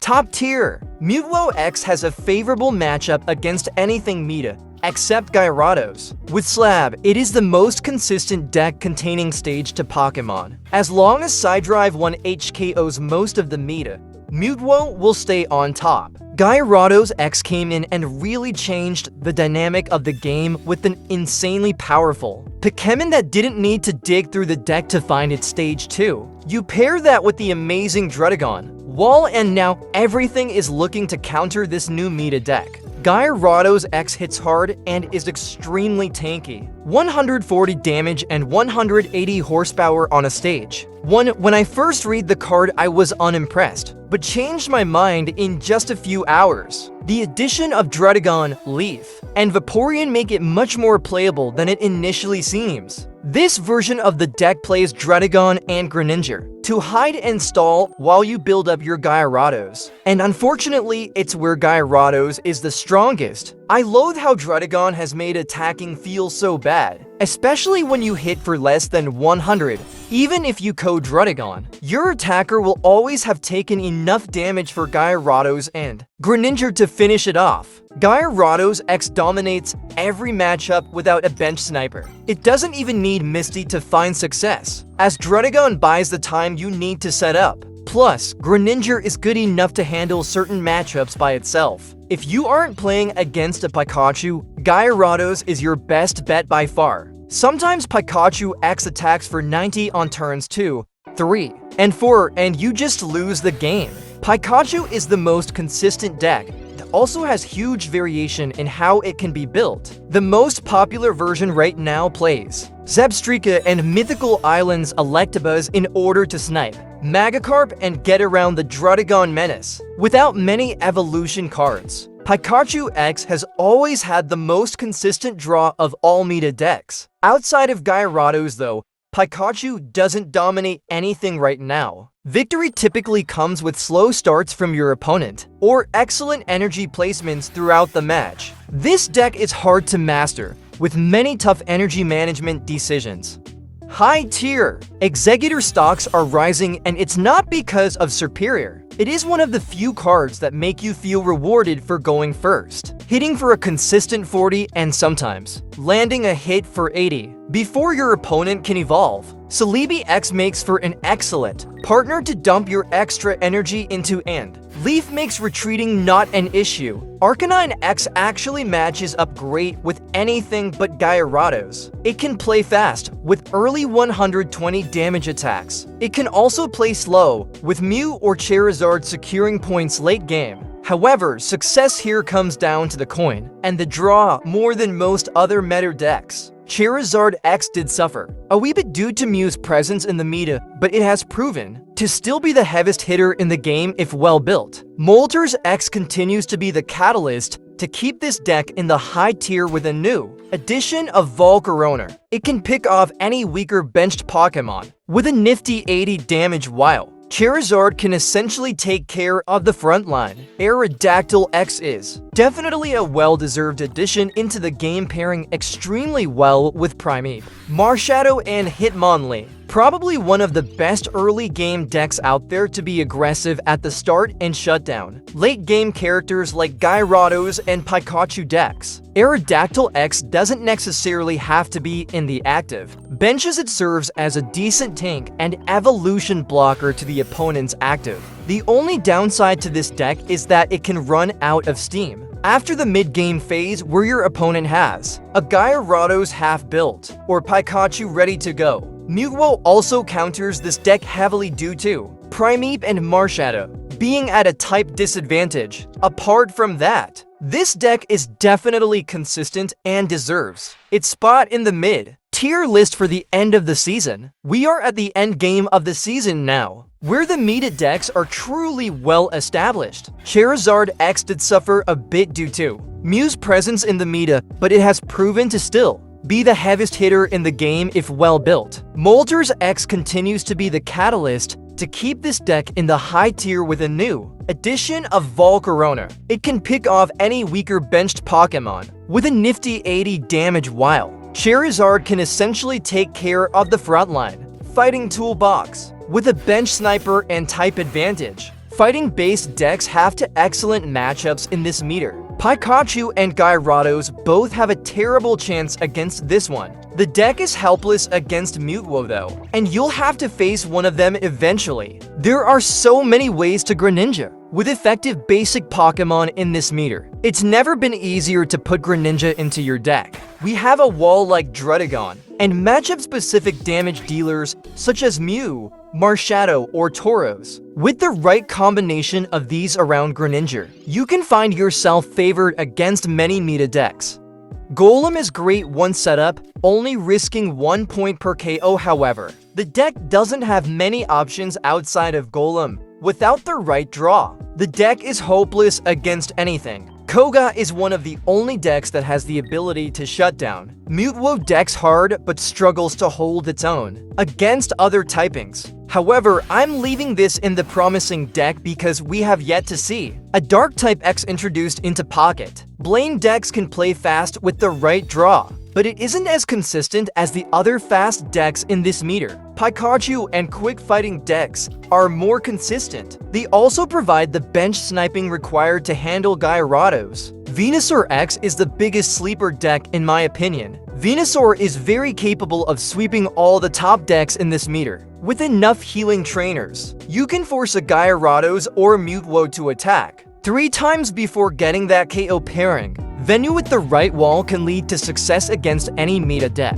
Top tier. Mewtwo X has a favorable matchup against anything meta, except Gyarados. With Slab, it is the most consistent deck containing stage to Pokémon. As long as Psydrive 1 HKOs most of the meta, Mewtwo will stay on top. Gyarados X came in and really changed the dynamic of the game with an insanely powerful Pokémon that didn't need to dig through the deck to find its stage 2. You pair that with the amazing Druddigon, Wall, and now everything is looking to counter this new meta deck. Gyarados X hits hard and is extremely tanky. 140 damage and 180 horsepower on a stage. When I first read the card, I was unimpressed, but changed my mind in just a few hours. The addition of Druddigon, Leaf, and Vaporeon make it much more playable than it initially seems. This version of the deck plays Druddigon and Greninja to hide and stall while you build up your Gyarados. And unfortunately, it's where Gyarados is the strongest. I loathe how Druddigon has made attacking feel so bad, especially when you hit for less than 100. Even if you code Druddigon, your attacker will always have taken enough damage for Gyarados and Greninja to finish it off. Gyarados X dominates every matchup without a bench sniper. It doesn't even need Misty to find success, as Druddigon buys the time you need to set up. Plus, Greninja is good enough to handle certain matchups by itself. If you aren't playing against a Pikachu, Gyarados is your best bet by far. Sometimes Pikachu X attacks for 90 on turns 2, 3, and 4, and you just lose the game. Pikachu is the most consistent deck. It also has huge variation in how it can be built. The most popular version right now plays Zebstrika and Mythical Island's Electabuzz in order to snipe Magikarp and get around the Druddigon menace. Without many evolution cards, Pikachu X has always had the most consistent draw of all meta decks. Outside of Gyarados though, Pikachu doesn't dominate anything right now. Victory typically comes with slow starts from your opponent, or excellent energy placements throughout the match. This deck is hard to master, with many tough energy management decisions. High tier. Executor stocks are rising, and it's not because of superior. It is one of the few cards that make you feel rewarded for going first, hitting for a consistent 40 and sometimes landing a hit for 80 before your opponent can evolve. Celebi X makes for an excellent partner to dump your extra energy into, and Leaf makes retreating not an issue. Arcanine X actually matches up great with anything but Gyarados. It can play fast with early 120 damage attacks. It can also play slow, with Mew or Charizard securing points late game. However, success here comes down to the coin and the draw more than most other meta decks. Charizard X did suffer a wee bit due to Mew's presence in the meta, but it has proven to still be the heaviest hitter in the game if well built. Moltres X continues to be the catalyst to keep this deck in the high tier with a new addition of Volcarona. It can pick off any weaker benched Pokémon with a nifty 80 damage, while Charizard can essentially take care of the front line. Aerodactyl X is definitely a well-deserved addition into the game, pairing extremely well with Primeape, Marshadow, and Hitmonlee. Probably one of the best early game decks out there to be aggressive at the start and shutdown late game characters like Gyarados and Pikachu decks. Aerodactyl X doesn't necessarily have to be in the active bench, as it serves as a decent tank and evolution blocker to the opponent's active. The only downside to this deck is that it can run out of steam after the mid-game phase, where your opponent has a Gyarados half-built or Pikachu ready to go. Mewtwo also counters this deck heavily due to Primeape and Marshadow being at a type disadvantage. Apart from that, this deck is definitely consistent and deserves its spot in the mid-tier list for the end of the season. We are at the end game of the season now, where the meta decks are truly well established. Charizard X did suffer a bit due to Mew's presence in the meta, but it has proven to still be the heaviest hitter in the game if well built. Moltres X continues to be the catalyst to keep this deck in the high tier with a new addition of Volcarona. It can pick off any weaker benched Pokémon with a nifty 80 damage, while Charizard can essentially take care of the frontline fighting toolbox with a bench sniper and type advantage. Fighting-based decks have excellent matchups in this meter. Pikachu and Gyarados both have a terrible chance against this one. The deck is helpless against Mewtwo though, and you'll have to face one of them eventually. There are so many ways to Greninja. With effective basic Pokémon in this meter, it's never been easier to put Greninja into your deck. We have a wall like Druddigon, and matchup-specific damage dealers such as Mew, Marshadow, or Tauros. With the right combination of these around Greninja, you can find yourself favored against many meta decks. Golem is great one setup, only risking 1 point per KO however. The deck doesn't have many options outside of Golem. Without the right draw, the deck is hopeless against anything. Koga is one of the only decks that has the ability to shut down. Mewtwo decks hard but struggles to hold its own against other typings. However, I'm leaving this in the promising deck because we have yet to see a Dark type X introduced into Pocket. Blaine decks can play fast with the right draw, but it isn't as consistent as the other fast decks in this meter. Pikachu and quick fighting decks are more consistent. They also provide the bench sniping required to handle Gyarados. Venusaur X is the biggest sleeper deck in my opinion. Venusaur is very capable of sweeping all the top decks in this meter. With enough healing trainers, you can force a Gyarados or Mewtwo to attack 3 times before getting that KO pairing. Venu with the right wall can lead to success against any meta deck.